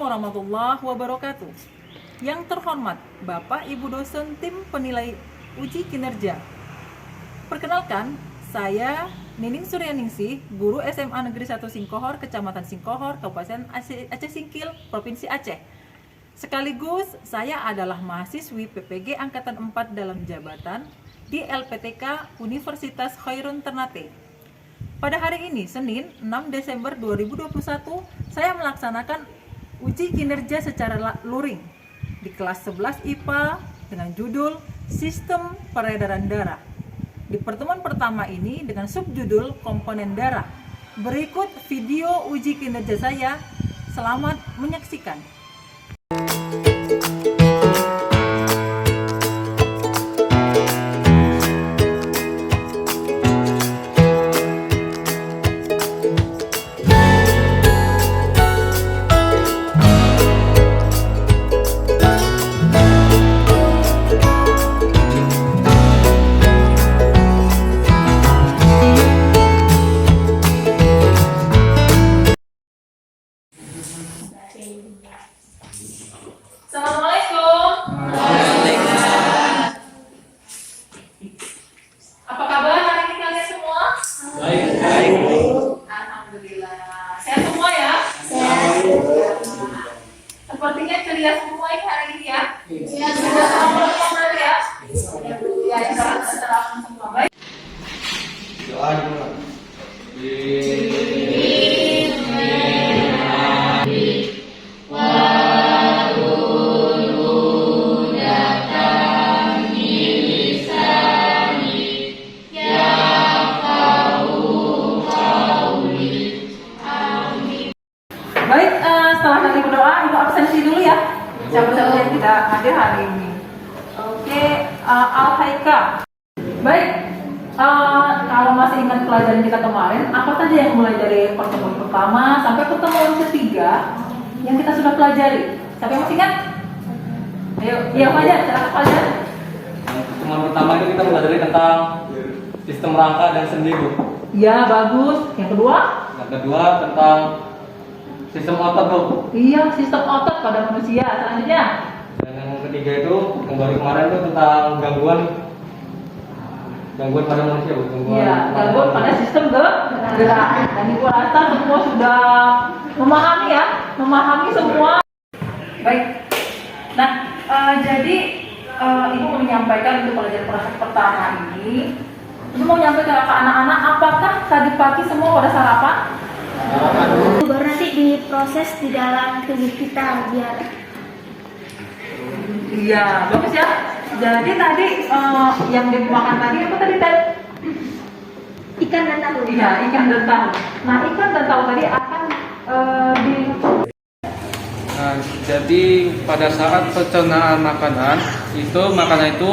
warahmatullahi wabarakatuh. Yang terhormat Bapak Ibu dosen tim penilai uji kinerja. Perkenalkan, saya Nining Suryaningsih, guru SMA Negeri 1 Singkohor, Kecamatan Singkohor, Kabupaten Aceh Singkil, Provinsi Aceh. Sekaligus saya adalah mahasiswi PPG Angkatan 4 dalam jabatan di LPTK Universitas Khairun Ternate. Pada hari ini, Senin 6 Desember 2021, saya melaksanakan uji kinerja secara luring di kelas 11 IPA dengan judul Sistem Peredaran Darah. Di pertemuan pertama ini dengan subjudul Komponen Darah. Berikut video uji kinerja saya. Selamat menyaksikan. Assalamualaikum. Apa kabar hari ini kalian semua? Baik. Alhamdulillah. Sehat semua ya? Sehat. Sepertinya ceria semua ini hari ini ya? Iya. Sudah sama ya? Ya, terapkan semua. Baik. Doa dulu. Baik, setelah tadi berdoa, ibu absensi dulu ya. Siapa-siapa yang tidak hadir hari ini. Oke, Al-Haika. Baik, kalau masih ingat pelajaran kita kemarin, apa saja yang mulai dari pertemuan pertama sampai pertemuan ketiga yang kita sudah pelajari? Siapa yang masih ingat? Ayo, iya Fajar, silakan Fajar. Pertemuan pertama itu kita pelajari tentang sistem rangka dan sendi, Bu. Ya, bagus. Yang kedua? Yang kedua tentang sistem otot, Bu. Iya, sistem otot pada manusia. Selanjutnya? Dan yang ketiga itu yang baru kemarin itu tentang gangguan pada manusia, Bu. Gangguan pada sistem gerak. Dan ibu rasa semua sudah memahami ya, memahami semua. Baik. Nah, jadi ibu mau menyampaikan untuk pelajaran proses pertama ini. Ibu mau menyampaikan ke anak-anak, apakah tadi pagi semua pada sarapan? Baru nanti diproses di dalam tubuh kita biar. Iya, bagus ya. Jadi tadi yang dimakan tadi apa tadi? Ikan dan tahu. Iya, ikan dan tahu. Nah, ikan dan tahu tadi akan Nah, jadi pada saat pencernaan makanan itu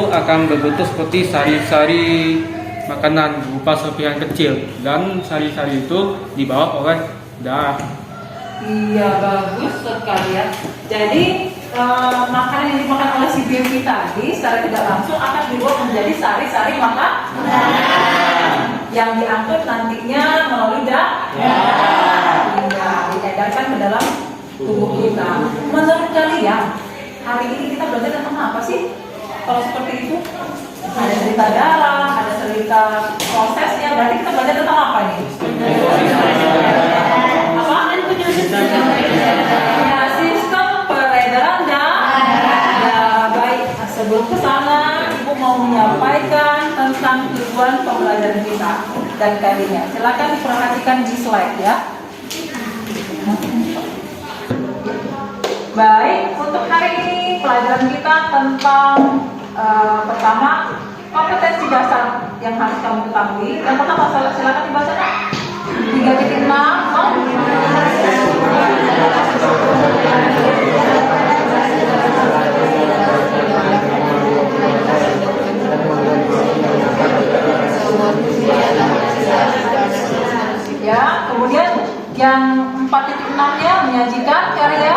akan berbentuk seperti sari-sari makanan berupa serpihan kecil dan sari-sari itu dibawa oleh darah. Iya, bagus sekali ya. Jadi makanan yang dimakan oleh si baby tadi secara tidak langsung akan dibuat menjadi sari-sari makanan yang diangkut nantinya melalui darah. Iya, diedarkan ke dalam tubuh kita. Menurut kalian, hari ini kita belajar tentang apa sih? Kalau seperti itu, ada cerita darah, ada cerita prosesnya. Berarti kita belajar tentang apa nih? Apa? Ya, sistem peredaran darah. Ya, baik. Sebelum ke sana, ibu mau menyampaikan tentang tujuan pembelajaran kita dan kalinya. Silakan diperhatikan di slide ya. Baik, untuk hari ini pelajaran kita tentang pertama kompetensi dasar yang harus kamu ketahui. Yang pertama, silakan dibaca 3.6. Ya, kemudian yang 4.6-nya menyajikan karya.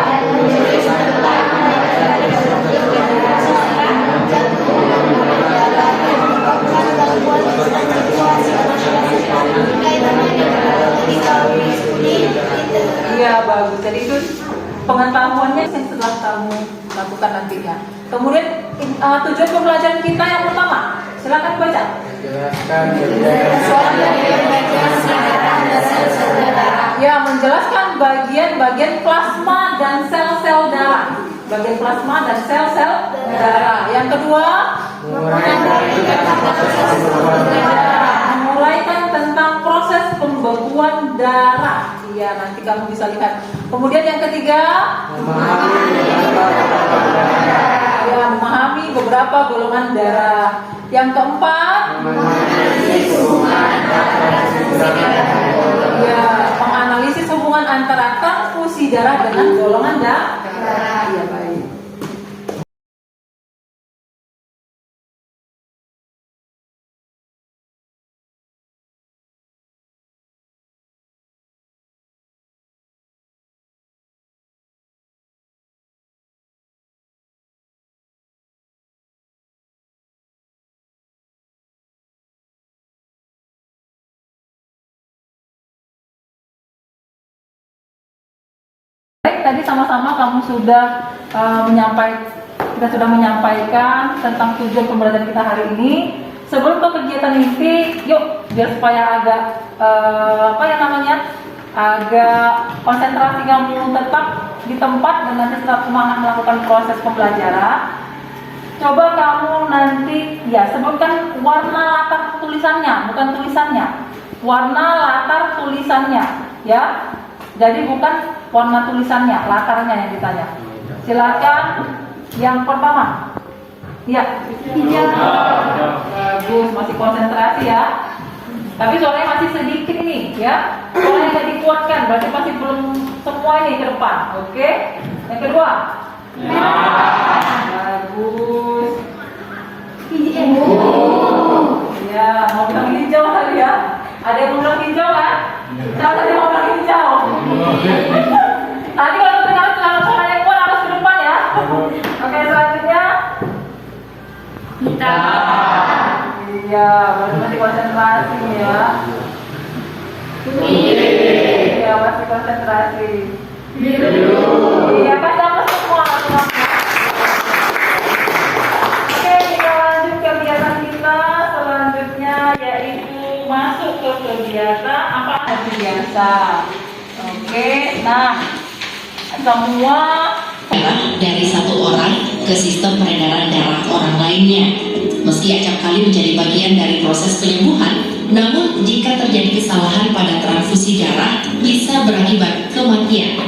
Iya, bagus. Jadi itu pengetahuan pengetahuannya yang setelah kamu lakukan nantinya. Kemudian tujuan pembelajaran kita yang pertama, silakan baca. Ya, menjelaskan bagian-bagian plasma dan sel-sel darah. Bagian plasma dan sel-sel darah. Yang kedua, menguraikan tentang proses pembekuan darah. Iya, nanti kamu bisa lihat. Kemudian yang ketiga, memahami beberapa golongan darah. Yang keempat, menganalisis hubungan antara transfusi darah dengan golongan darah. Iya, baik. Tadi sama-sama kamu sudah kita sudah menyampaikan tentang tujuan pembelajaran kita hari ini. Sebelum ke kegiatan inti, yuk biar supaya agak agak konsentrasi kamu tetap di tempat dan nanti setelah kamu melakukan proses pembelajaran, coba kamu nanti sebutkan warna latar tulisannya, bukan tulisannya, warna latar tulisannya, ya. Jadi bukan warna tulisannya, latarnya yang ditanya. Silakan yang pertama. Ya, hijau. Bagus, masih konsentrasi ya. Tapi suaranya masih sedikit ini, ya. Suaranya nggak dikuatkan, berarti masih belum semua ini ke depan. Oke. Yang kedua. Bagus. Ya, mau bilang hijau kali ya. Ada yang mau bilang hijau kan? Siapa yang mau bilang hijau? Tadi kalau dengar suara yang kuat harus ke depan ya. Oke, selanjutnya hitam. Iya, baru masih konsentrasi ya. Iya, masih konsentrasi. Biru. Iya, kan sama semua. Oke, kita lanjut kegiatan kita selanjutnya, yaitu masuk ke kegiatan apa aja biasa. Oke, nah semua dari satu orang ke sistem peredaran darah orang lainnya. Meski acap kali menjadi bagian dari proses penyembuhan, namun jika terjadi kesalahan pada transfusi darah bisa berakibat kematian.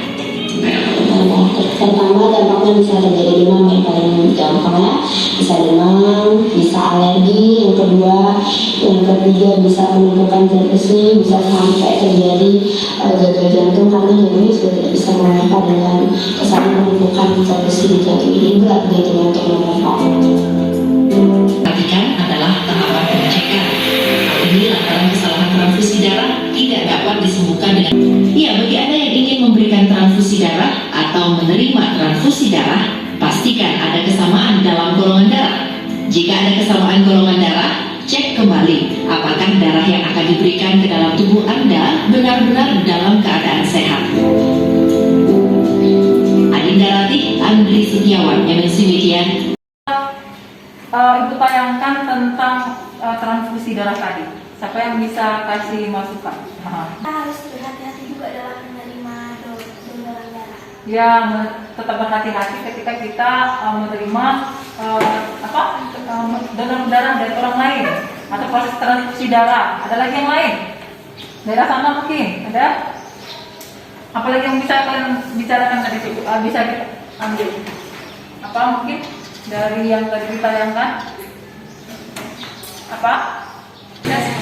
Pertama, dampaknya bisa terjadi demam yang paling gampang, bisa demam, bisa alergi. Yang ketiga bisa menimbulkan zat besi, bisa sampai terjadi gagal jantung karena ini sudah tidak bisa menerpa dengan kesalahan menimbulkan zat besi di jantung ini berat jantungnya untuk menerpa. Perhatikan adalah tahapan pengecekan. Ini lantaran kesalahan transfusi darah tidak dapat disembuhkan dengan. Ya, bagi Anda yang ingin memberikan transfusi darah atau menerima transfusi darah, pastikan ada kesamaan dalam golongan darah. Jika ada kesamaan golongan darah, cek kembali apakah darah yang akan diberikan ke dalam tubuh Anda benar-benar dalam keadaan sehat. Adinda Ratih, Andri Setiawan, MNC Media. Ibu tayangkan tentang transfusi darah tadi. Siapa yang bisa kasih masukan? Kita harus berhati-hati juga dalam menerima donor darah. Ya, tetap berhati-hati ketika kita menerima donor darah dari orang lain atau proses transfusi darah. Ada lagi yang lain? Daerah sana mungkin ada? Apalagi yang bisa kalian bicarakan dari situ? Bisa kita ambil? Apa mungkin dari yang tadi ditayangkan? Apa?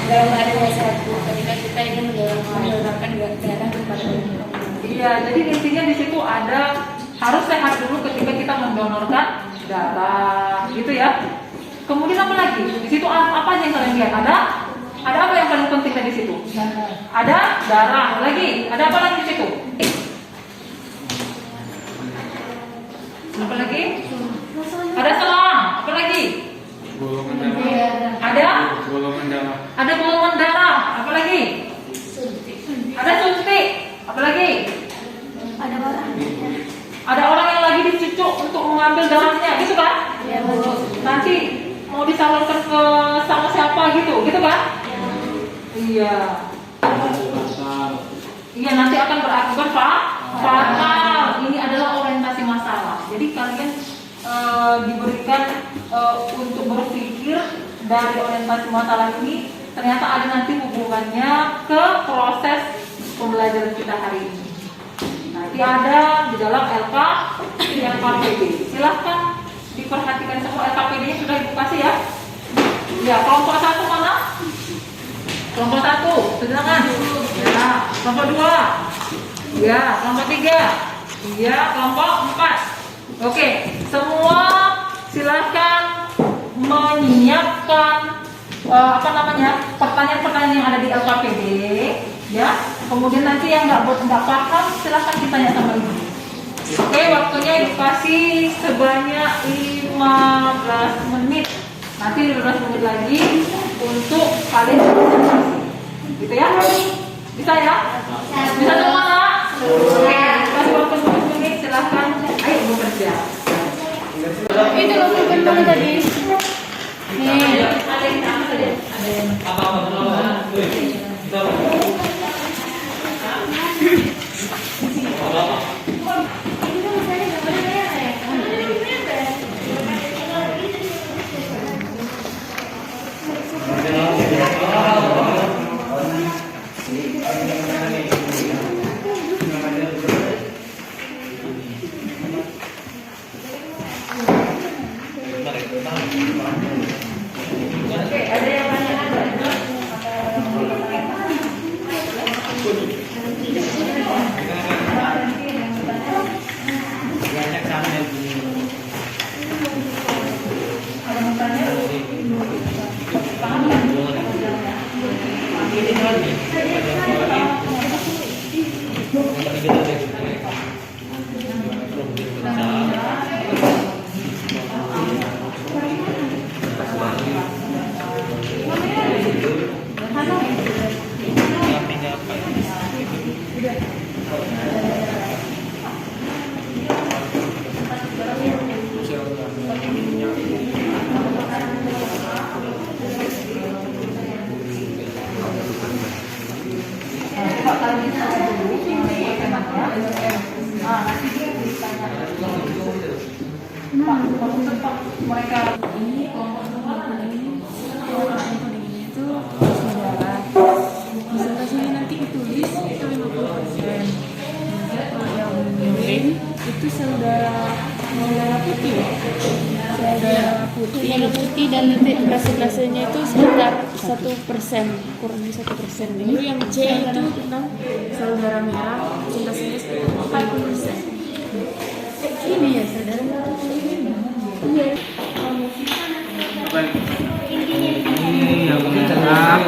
Dalam hari satu, ketika kita ingin mendonorkan darah kepada orang. Iya, jadi intinya di situ ada harus sehat dulu ketika kita mendonorkan darah, gitu ya. Kemudian apa lagi? Di situ apa aja yang kalian lihat? Ada apa yang paling penting di situ? Ada darah. Lagi, ada apa lagi di situ? Apa lagi? Ada selang. Apa lagi? Ada golongan darah. Apa lagi? Ada suntik. Apa lagi? Ada orang. Ada gitu, gitu kan? Iya. Iya, nanti akan berakibat fatal. Ini adalah orientasi masalah. Jadi kalian diberikan untuk berpikir dari orientasi masalah ini ternyata ada nanti hubungannya ke proses pembelajaran kita hari ini. Nanti ada di dalam LKPD. Silahkan diperhatikan semua. LKPD-nya sudah Ibu kasih ya. Ya, kelompok 1 mana? Kelompok 1, silakan. Ya, kelompok 2. Ya, kelompok 3. Ya, kelompok 4. Oke, semua silakan menyiapkan pertanyaan-pertanyaan yang ada di LKPD, ya. Kemudian nanti yang nggak paham silakan ditanya sama Ibu. Oke, waktunya Ibu kasih sebanyak 15 menit. Nanti 15 menit lagi untuk kalian berpresentasi. Gitu ya? Bisa ya? Bisa semua nak? Oke, kasih waktu 15 menit silahkan. Ayo bekerja. Itu loh pulpen mana tadi? Nih, ada yang sama saja. Ada yang mereka ini kelompok semua Itu sejarah. Presentasinya nanti ditulis itu 50%. Kalau yang mimpin itu saudara putih. Saudara putih dan nanti presentasinya itu sekitar 1%, kurang dari 1%. Lalu yang C itu tentang saudara merah, presentasinya sekitar 40%. Ini ya saudara merah. Iya. Ini yang A,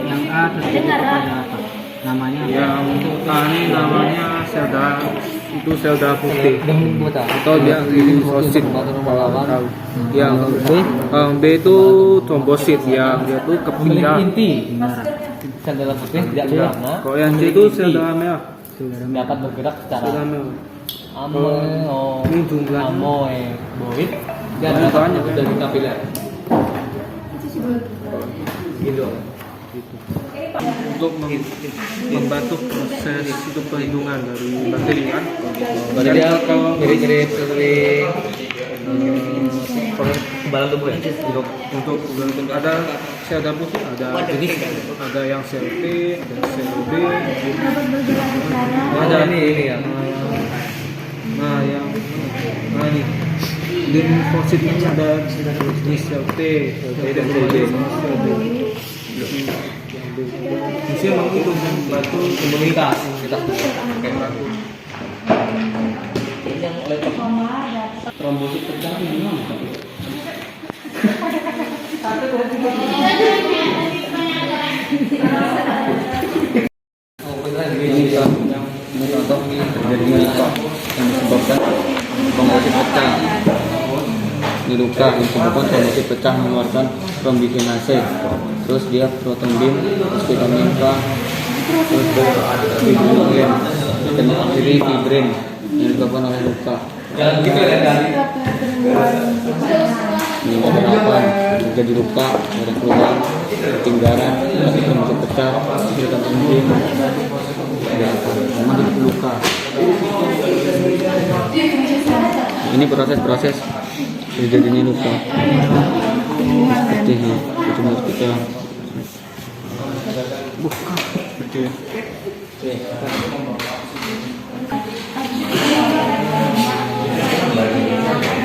yang A terus apa? Namanya? Yang untuk A ini namanya selda, itu selda putih. Atau dia ini sosit kalau tahu. Yang B itu trombosit, yang dia tuh kepindah. Sel putih tidak berwarna. Kalau yang C itu selda merah. Dapat bergerak secara Selda merah. ini jumlahnya amoeboid dan banyak dari kapiler. Gitu. Untuk membantu proses itu perlindungan dari bakteri kan. Jadi dia kalau mirip-mirip kekebalan tubuh ya. Untuk ada sel darah putih, ada jenis, ada yang sel T, ada sel B, Ada ini ya. nah ini limfosit ini ada jenis sel T, sel B dan sel B, sel B. Fungsi memang itu membantu Imunitas kita. Yang oleh trombosit pecah ini gimana? Ini contoh terjadinya luka yang disebabkan trombosit pecah. Ini luka yang disebabkan trombosit pecah mengeluarkan trombikinase. Terus dia proton beam, terus vitamin K, terus fibrinogen, dan akhiri fibrin yang disebabkan oleh luka. Jangan gitu ya, jangan. Ini ada 8 terjadi luka, ada keluhan, ketinggalan, masih pecah, kesulitan tinggi, memang jadi luka. Ini proses terjadinya luka. Seperti ini, cuma pecah. Buka. Oke.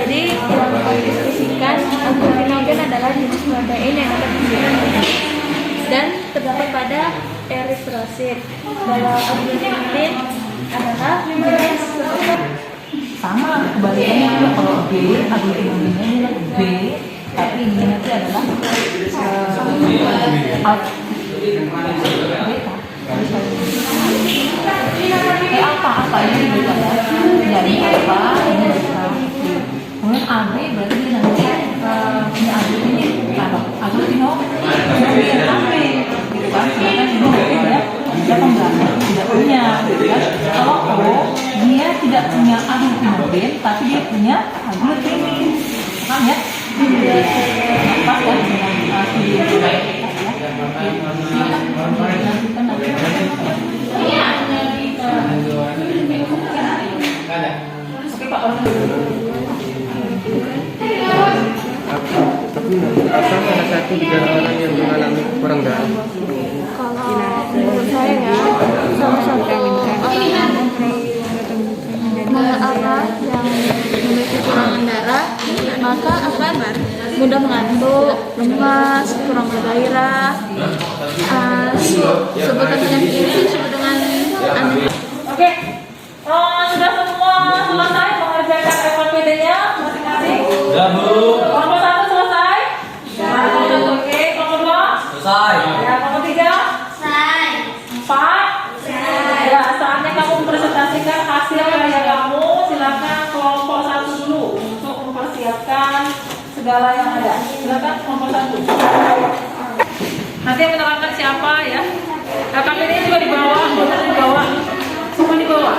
Jadi yang kami diskusikan aglutinogen adalah jenis protein yang dapat menghasilkan dan terdapat pada eritrosit. Kalau aglutinogen adalah jenis Sama kebalikannya juga kalau B, aglutinogennya adalah B, tapi ini nanti adalah apa ini beta ya, dari apa ini beta. Kemudian AB berarti dia namanya punya aglutin kalau aglutino bisa AB gitu kan, sedangkan ini dia tidak punya gitu kan. Kalau O dia tidak punya aglutinogen tapi dia punya aglutinin, paham ya? Pas ya dengan video ini ya. Oke Pak. Tapi apa salah satu gejala orang yang mengalami kurang darah? kalau menurut saya ya salah satu orang yang memiliki kekurangan darah maka akan mudah mengantuk, lemas, kurang bergairah. Sebutan penyakit ini disebut dengan anemia. Oke, sudah semua selesai mengerjakan FKPD-nya masing-masing? Sudah, Bu. Kelompok 1 selesai? Kelompok 1 oke, kelompok 2? Selesai. Ya, kelompok 3? Selesai. 4? Selesai. Ya, saatnya kamu mempresentasikan hasil karya kamu. Silakan kelompok 1 dulu untuk mempersiapkan segala yang ada. Silakan kelompok 1. Nanti yang menerangkan siapa ya? FKPD-nya juga di bawah, semua di bawah.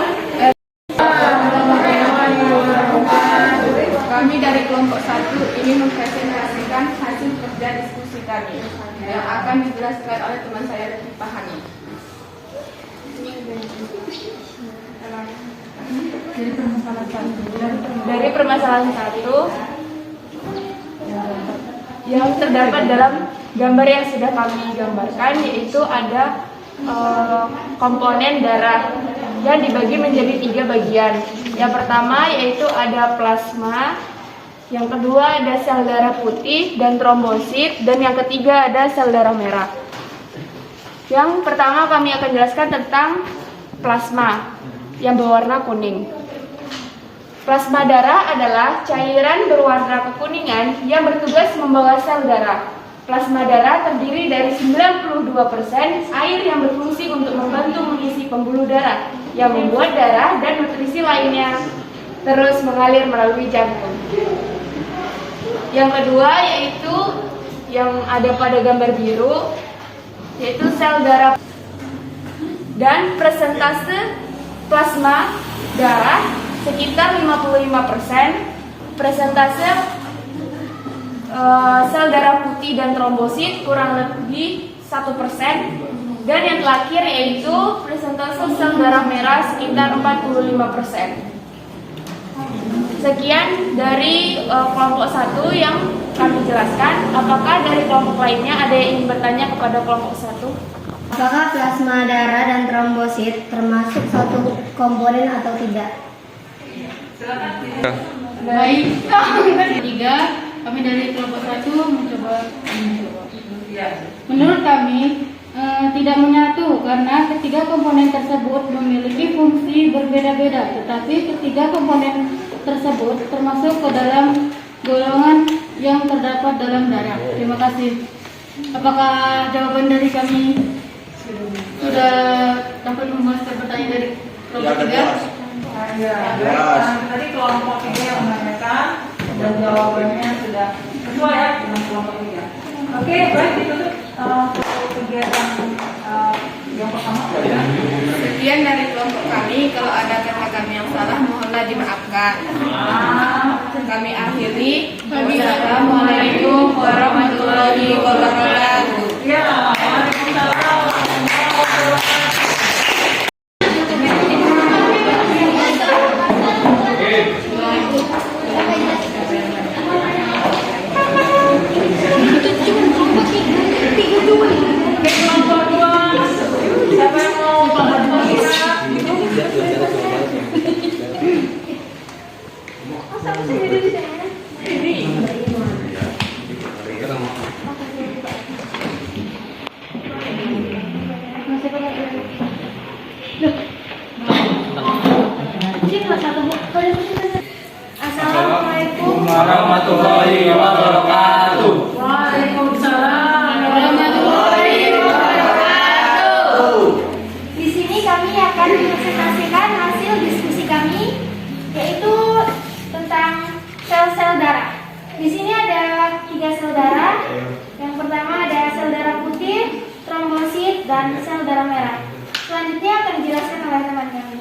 Kami dari kelompok 1 ingin mempresentasikan hasil kerja diskusi kami yang akan dijelaskan oleh teman saya Pak Hani. Dari permasalahan 1 yang terdapat dalam gambar yang sudah kami gambarkan yaitu ada komponen darah yang dibagi menjadi 3 bagian. Yang pertama yaitu ada plasma, yang kedua ada sel darah putih dan trombosit, dan yang ketiga ada sel darah merah. Yang pertama kami akan jelaskan tentang plasma yang berwarna kuning. Plasma darah adalah cairan berwarna kekuningan yang bertugas membawa sel darah. Plasma darah terdiri dari 92% air yang berfungsi untuk membantu mengisi pembuluh darah yang membuat darah dan nutrisi lainnya terus mengalir melalui jantung. Yang kedua yaitu yang ada pada gambar biru yaitu sel darah, dan persentase plasma darah sekitar 55%, persentase sel darah putih dan trombosit kurang lebih 1%, dan yang terakhir yaitu persentase sel darah merah sekitar 45%. Sekian dari kelompok 1 yang kami jelaskan. Apakah dari kelompok lainnya ada yang ingin bertanya kepada kelompok 1? Apakah plasma darah dan trombosit termasuk satu komponen atau tidak? Baik, tiga kami dari kelompok 1 mencoba. Menurut kami tidak menyatu karena ketiga komponen tersebut memiliki fungsi berbeda-beda, tetapi ketiga komponen tersebut termasuk ke dalam golongan yang terdapat dalam darah. Terima kasih. Apakah jawaban dari kami sudah dapat memuaskan pertanyaan dari kelompok 3? Ya, tadi kelompok 3 yang menanyakan dan jawabannya sudah sesuai ya dengan kelompok 3. Oke, baik ditutup kegiatan yang pertama. Sekian dari kelompok kami. Kalau ada kata kami yang salah mohon mohonlah dimaafkan. Kami akhiri. Wassalamualaikum warahmatullahi wabarakatuh. Assalamualaikum warahmatullahi wabarakatuh. Di sini kami akan mempresentasikan hasil diskusi kami, yaitu tentang sel-sel darah. Di sini ada 3 sel darah. Yang pertama ada sel darah putih, trombosit, dan sel darah merah. Selanjutnya akan dijelaskan oleh teman kami.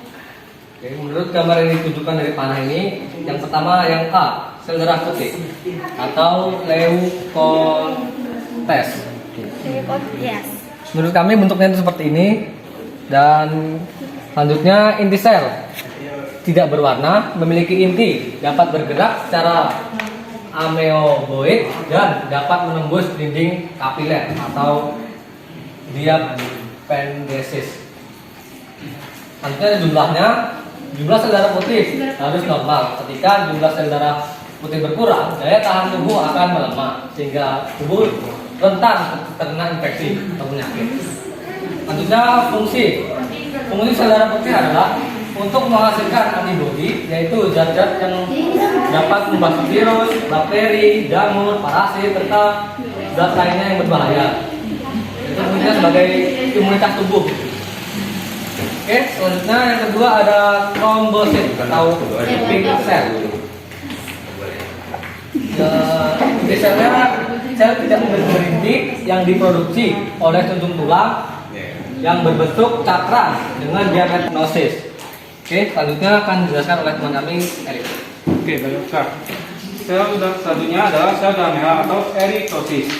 Oke, menurut gambar yang ditunjukkan dari panah ini, yang pertama yang A, sel darah putih atau leukotes. Yes. Menurut kami bentuknya itu seperti ini. Dan selanjutnya inti sel tidak berwarna, memiliki inti, dapat bergerak secara amoeboid dan dapat menembus dinding kapiler atau diapendesis. Selanjutnya jumlahnya, jumlah sel darah putih harus normal. Ketika jumlah sel darah putih berkurang, daya tahan tubuh akan melemah sehingga tubuh rentan terkena infeksi atau penyakit. Selanjutnya fungsi sel darah putih adalah untuk menghasilkan antibodi, yaitu zat-zat yang dapat membasmi virus, bakteri, jamur, parasit, serta zat lainnya yang berbahaya. Itu fungsinya sebagai imunitas tubuh. Oke, selanjutnya yang kedua ada trombosit atau pink cell. Inti selnya sel tidak berinti yang diproduksi oleh junjung tulang yang berbentuk cakram dengan diametnosis. Oke, selanjutnya akan dijelaskan oleh teman kami Erik. Oke, baik Kak. Sel selanjutnya adalah sel darah merah atau eritosis.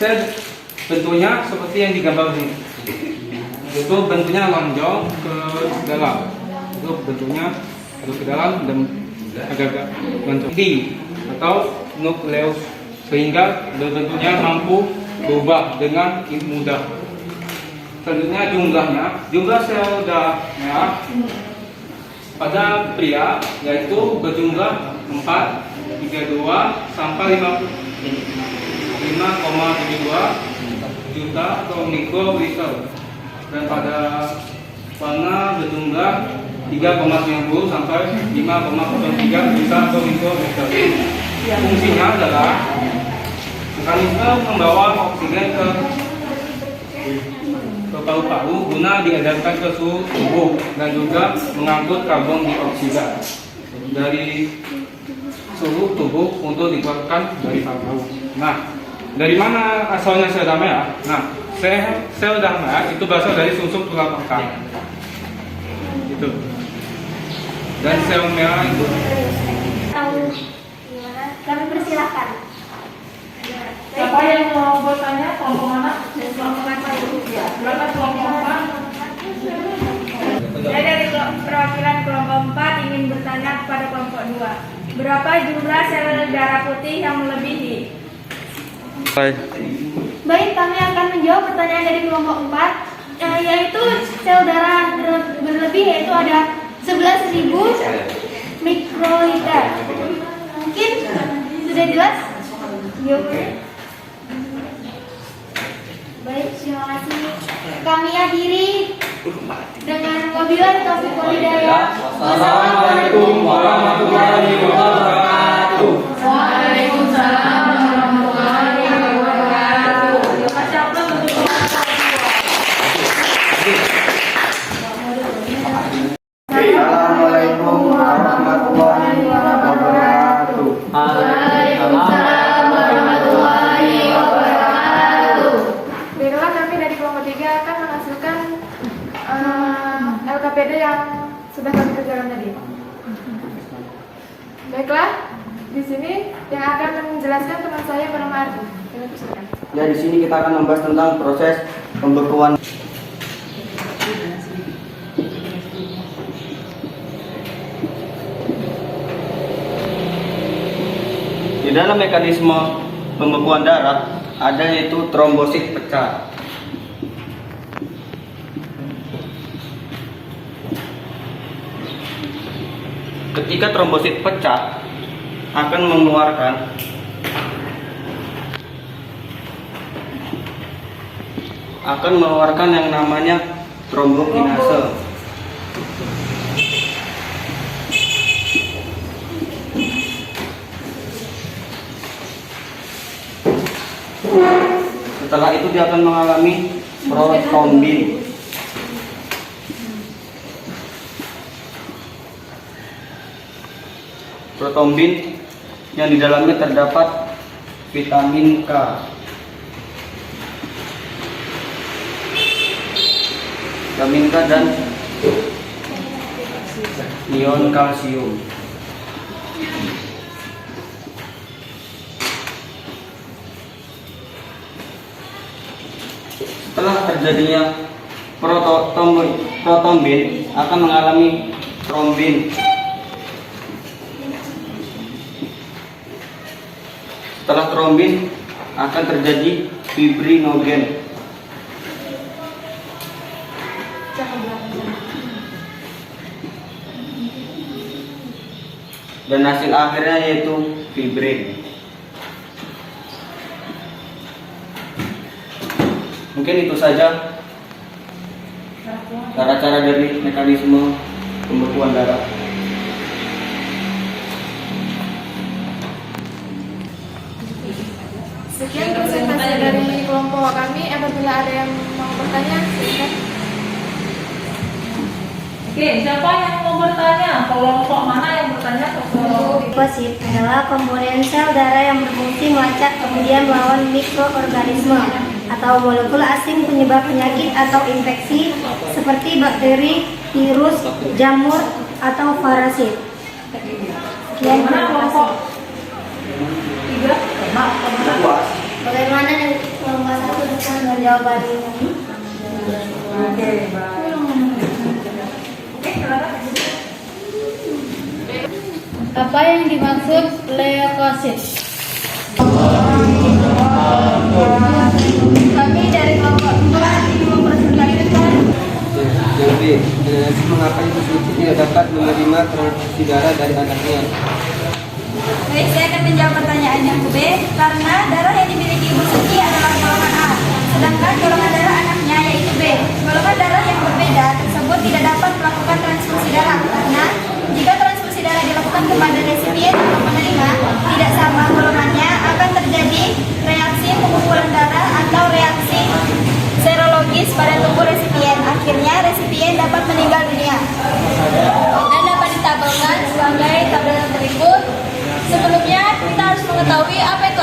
Sel bentuknya seperti yang digambar ini. Itu bentuknya lonjong ke dalam. Itu bentuknya ke dalam dan agak-agak lonjong atau nukleus, sehingga bentuknya mampu berubah dengan mudah. Selanjutnya jumlah sel darah merah pada pria yaitu berjumlah 4,32 sampai 5,72 juta atau mikroliter, dan pada wanita berjumlah 3,90 sampai 5,03 juta atau mikroliter. Fungsinya adalah mekanisme membawa oksigen ke paru-paru guna diedarkan ke suhu tubuh dan juga mengangkut karbon dioksida dari suhu tubuh untuk dikeluarkan dari paru-paru. Nah, dari mana asalnya sel darah merah? Nah, sel darah merah itu berasal dari sumsum tulang belakang. Itu. Dan sel merah itu Tahu gimana? Kami persilahkan. Siapa yang mau bertanya? Kelompok mana? Kelompok apa itu? Berapa kelompok apa? Saya dari perwakilan kelompok 4 ingin bertanya kepada kelompok 2. Berapa jumlah sel darah putih yang melebihi? Baik, kami akan menjawab pertanyaan dari kelompok 4, yaitu sel darah berlebih yaitu ada 11.000 mikroliter. Mungkin sudah jelas jawabannya? Baik, terima kasih. Kami akhiri dengan wabillahi taufiq wal hidayah. Wassalamualaikum warahmatullahi wabarakatuh. Waalaikumsalam warahmatullahi wabarakatuh. Assalamualaikum warahmatullahi wabarakatuh. Waalaikumsalam warahmatullahi wabarakatuh. Baiklah, kami dari kelompok 3 akan menghasilkan LKPD yang sudah kami kerjakan tadi. Baiklah, di sini yang akan menjelaskan teman saya bernama Ardi. Kami persilakan. Ya, di sini kita akan membahas tentang proses pembekuan. Di dalam mekanisme pembekuan darah ada yaitu trombosit pecah. Ketika trombosit pecah akan mengeluarkan yang namanya trombokinase. Setelah itu dia akan mengalami protrombin. Protrombin yang di dalamnya terdapat vitamin K. Vitamin K dan ion kalsium. Setelah terjadinya protrombin akan mengalami trombin. Setelah trombin akan terjadi fibrinogen. Dan hasil akhirnya yaitu fibrin. Mungkin itu saja cara-cara dari mekanisme pembekuan darah. Sekian presentasi dari kelompok kami. Apabila ada yang mau bertanya, silakan. Oke, siapa yang mau bertanya? Kelompok mana yang bertanya? Leukosit adalah komponen sel darah yang berfungsi melacak kemudian melawan mikroorganisme atau molekul asing penyebab penyakit atau infeksi seperti bakteri, virus, jamur, atau parasit. Sekian, terima kasih. Bagaimana yang kelompok satu dengan jawaban ini? Oke, baik. Apa yang dimaksud leukosit? Kami dari kelompok 2 mempresentasikan. Yang B, mengapa ibu suci tidak dapat menerima transfusi darah dari anaknya? Baik, saya akan menjawab pertanyaan yang B. Karena darah yang dimiliki Ibu Suci adalah golongan A, sedangkan golongan darah anaknya yaitu B. Golongan darah yang berbeda tersebut tidak dapat melakukan transfusi darah karena jika transfusi darah dilakukan kepada resipien atau penerima tidak sama golongannya, akan terjadi reaksi pengumpulan darah atau reaksi serologis pada tubuh resipien. Akhirnya resipien dapat meninggal dunia. Dan dapat ditabelkan sebagai tabel berikut. Sebelumnya kita harus mengetahui apa itu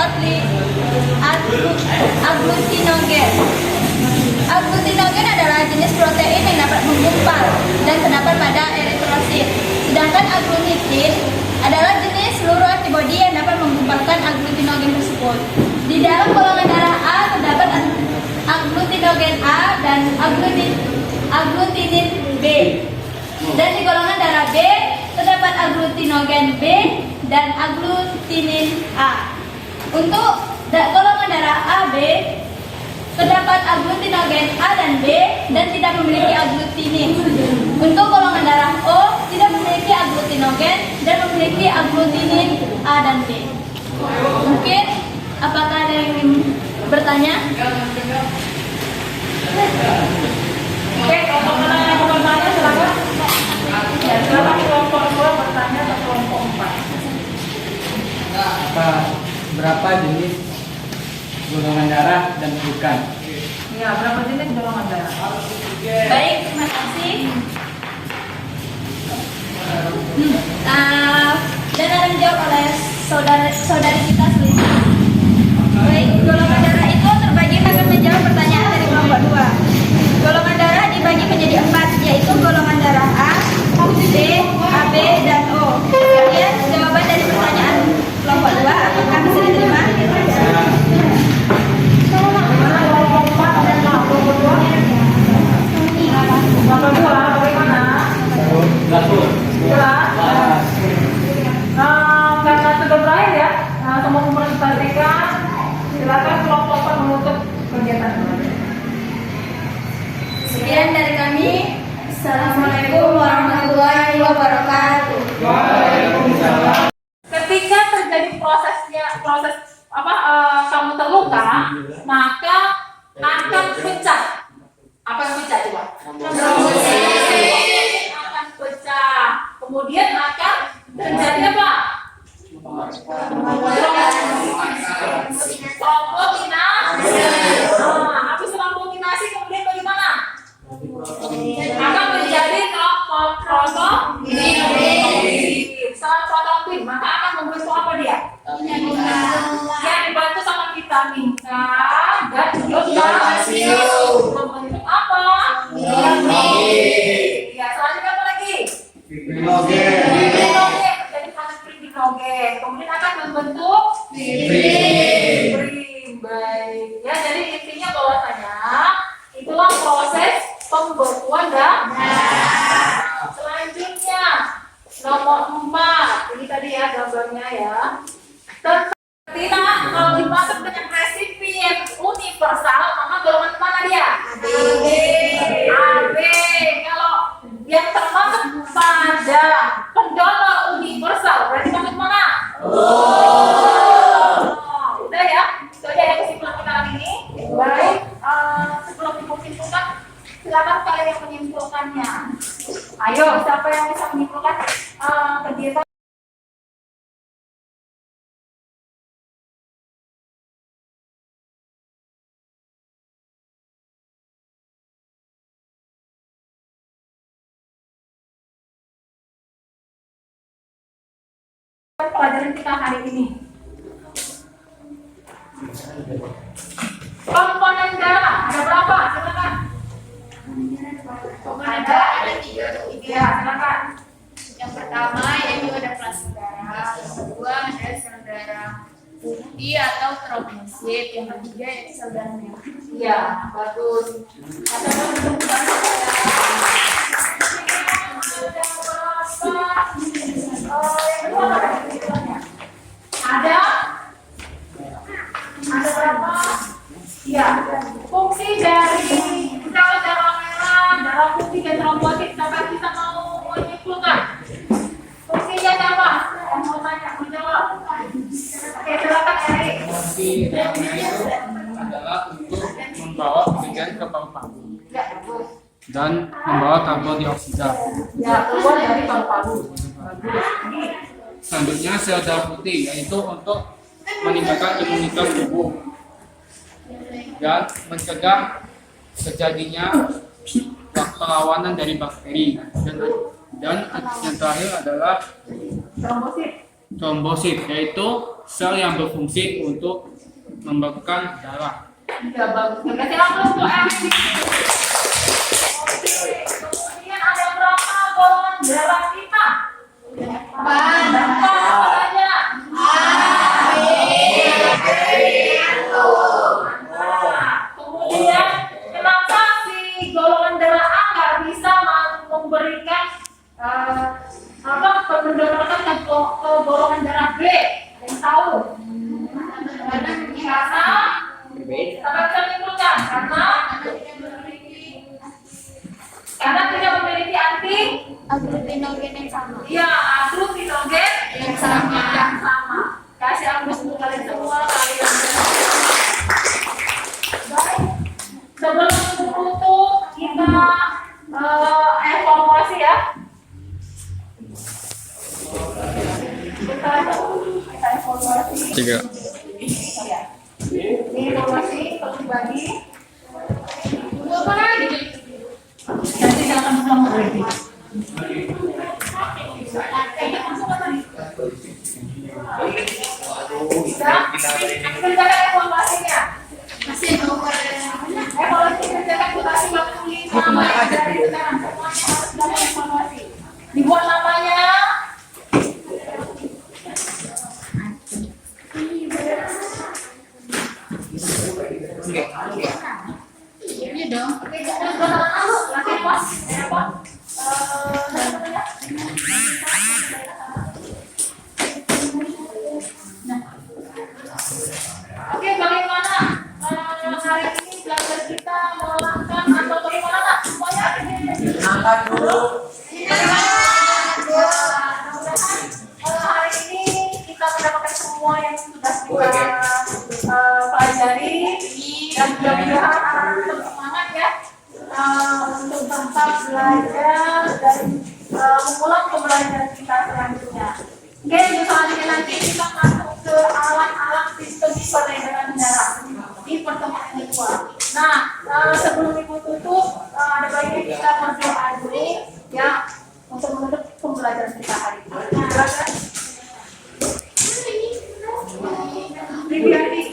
aglutinogen. Aglutinogen adalah jenis protein yang dapat menggumpal dan terdapat pada eritrosit. Sedangkan aglutitin adalah jenis seluruh antibodi yang dapat menggumpalkan aglutinogen tersebut. Di dalam golongan darah A terdapat aglutinogen A dan aglutinin B. Dan di golongan darah B terdapat aglutinogen B dan aglutinin A. Untuk golongan darah AB terdapat aglutinogen A dan B dan tidak memiliki aglutinin. Untuk golongan darah O tidak memiliki aglutinogen dan memiliki aglutinin A dan B. Mungkin apakah ada yang ingin bertanya? Oke, kelompok mana yang mau bertanya silakan. Ya, silakan kelompok 2 bertanya atau kelompok 4. Berapa jenis golongan darah dan bukan? Ya, berapa jenis golongan darah? Baik, terima kasih. Dan akan dijawab oleh saudari kita sendiri. Baik, golongan darah itu terbagi akan menjawab pertanyaan dari kelompok 2. Golongan darah dibagi menjadi 4, yaitu golongan darah A, B, AB, dan O. Kemudian jawaban dari Sekian dari kami. Assalamualaikum warahmatullahi wabarakatuh. Ketika terjadi proses kamu terluka, maka akan pecah. Apa yang pecah coba? Trombosit akan pecah. Kemudian akan terjadi apa? Trombokinase. Habis trombokinase kemudian bagaimana? Akan menjadi trombofit. Setelah trombofit maka akan membentuk apa dia? Yang dibantu sama vitamin K dan kalsium. Membentuk apa? Ya, selanjutnya apa lagi? Fibrinogen. Jadi proses fibrinogen. Kemudian akan membentuk fibrin. Baik. Ya, jadi intinya bahwasanya itulah proses pembekuan darah. Selanjutnya nomor 4. Ini tadi ya gambarnya ya. Tidak, kalau dimasuk dengan resipien universal, maka golongan mana dia? AB. Kalau yang termasuk pada pendonor universal, berarti masuk mana? Udah ya, itu aja ya kesimpulan kita hari ini. Baik, sebelum disimpulkan, silakan kalian yang menyimpulkannya. Ayo, siapa yang bisa menyimpulkan kegiatan? Pelajaran kita hari ini. Komponen darah ada berapa? Silakan. Ada 3. Ya, silakan. Yang pertama yaitu ada plasma darah, yang kedua ada sel darah putih atau trombosit, yang ketiga yaitu sel darah merah. Iya, bagus. Ada berapa? Ada berapa? Ya, fungsi dari sel darah merah, darah putih dan trombosit. Siapa kita mau menyimpulkan? Fungsinya apa? Yang mau tanya, mau jawab? Oke, silakan Eri. Fungsi darahnya itu adalah untuk membawa oksigen ke paru-paru Ya, bagus. dan membawa karbon dioksida. Ya, keluar dari paru-paru. Selanjutnya sel darah putih, yaitu untuk meningkatkan imunitas tubuh dan mencegah terjadinya perlawanan dari bakteri, dan yang terakhir adalah Trombosit. trombosit, yaitu sel yang berfungsi untuk membekukan darah. Ya, bagus. Terima kasih langsung untuk Eri. Kemudian ada berapa golongan darah kita? Berapa aja? Kemudian kenapa si golongan darah A nggak bisa memberikan mendonorkan ke golongan darah B? Ada yang tahu? Karena kita menyimpulkan karena tidak memiliki anti Aglutinogen yang sama. iya aglutinogen yang sama. Kasih ampus untuk kalian semua kalian. Baik, sebelum menutup kita evaluasi ya. Kita evaluasi. 3. Ya. Ini evaluasi pribadi. Apa lagi? Nanti silakan pulang berarti. Bisa? Kerjakan evaluasinya. Masih nomor Evaluasi kerjakan durasi waktu 5 menit dari sekarang. Semuanya harus dapat evaluasi. Dibuat namanya. Iya dong. Oke, jangan kenalan dulu. Nanti pas apa? Nah. Oke, bagaimana hari ini belajar kita melangkah atau bagaimana? Silakan dulu. Hari ini kita mendapatkan semua yang sudah kita pelajari dan mudah-mudahan anak-anak tetap semangat ya untuk tetap belajar dan mengulang pembelajaran kita selanjutnya. Oke, selanjutnya nanti kita masuk ke alat-alat sistem peredaran darah di pertemuan kedua. Nah, sebelum ibu tutup, ada baiknya kita berdoa dulu ya untuk menutup pembelajaran kita hari ini. Silakan. Bibiani.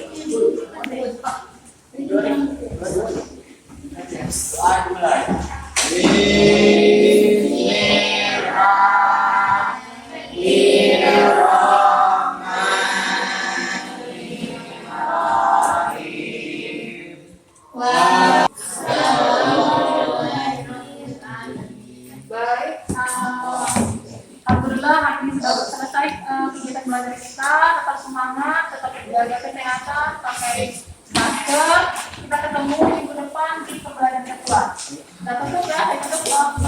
Baik, alhamdulillah hari ini sudah selesai kegiatan belajar kita. Tetap semangat, tetap jaga kesehatan, pakai masker. Kita ketemu minggu depan di pembelajaran kedua. Dan tentu ya, saya tutup